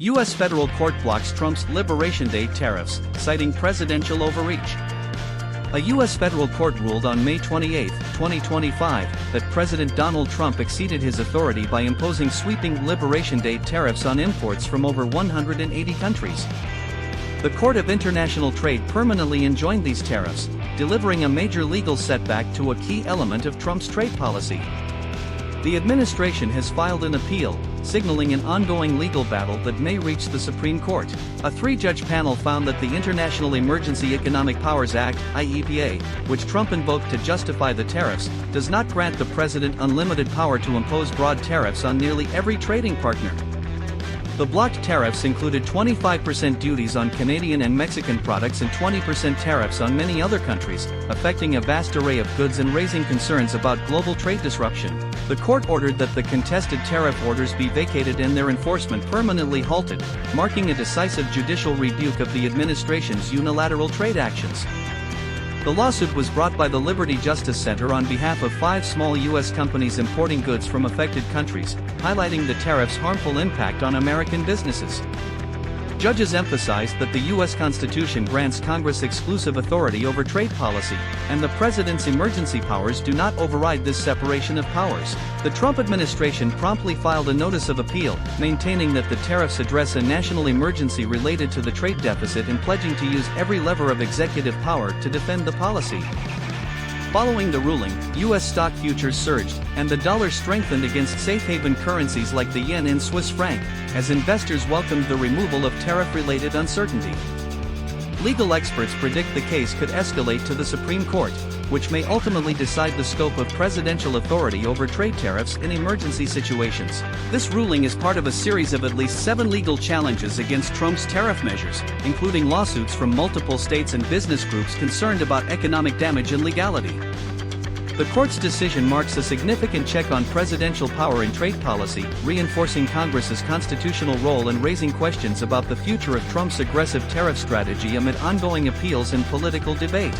U.S. federal court blocks Trump's Liberation Day tariffs, citing presidential overreach. A U.S. federal court ruled on May 28, 2025, that President Donald Trump exceeded his authority by imposing sweeping Liberation Day tariffs on imports from over 180 countries. The Court of International Trade permanently enjoined these tariffs, delivering a major legal setback to a key element of Trump's trade policy. The administration has filed an appeal, signaling an ongoing legal battle that may reach the Supreme Court. A three-judge panel found that the International Emergency Economic Powers Act, IEEPA, which Trump invoked to justify the tariffs, does not grant the president unlimited power to impose broad tariffs on nearly every trading partner. The blocked tariffs included 25% duties on Canadian and Mexican products and 20% tariffs on many other countries, affecting a vast array of goods and raising concerns about global trade disruption. The court ordered that the contested tariff orders be vacated and their enforcement permanently halted, marking a decisive judicial rebuke of the administration's unilateral trade actions. The lawsuit was brought by the Liberty Justice Center on behalf of 5 small U.S. companies importing goods from affected countries, highlighting the tariffs' harmful impact on American businesses. Judges emphasized that the U.S. Constitution grants Congress exclusive authority over trade policy, and the president's emergency powers do not override this separation of powers. The Trump administration promptly filed a notice of appeal, maintaining that the tariffs address a national emergency related to the trade deficit and pledging to use every lever of executive power to defend the policy. Following the ruling, U.S. stock futures surged, and the dollar strengthened against safe haven currencies like the yen and Swiss franc, as investors welcomed the removal of tariff-related uncertainty. Legal experts predict the case could escalate to the Supreme Court, which may ultimately decide the scope of presidential authority over trade tariffs in emergency situations. This ruling is part of a series of at least 7 legal challenges against Trump's tariff measures, including lawsuits from multiple states and business groups concerned about economic damage and legality. The court's decision marks a significant check on presidential power in trade policy, reinforcing Congress's constitutional role and raising questions about the future of Trump's aggressive tariff strategy amid ongoing appeals and political debate.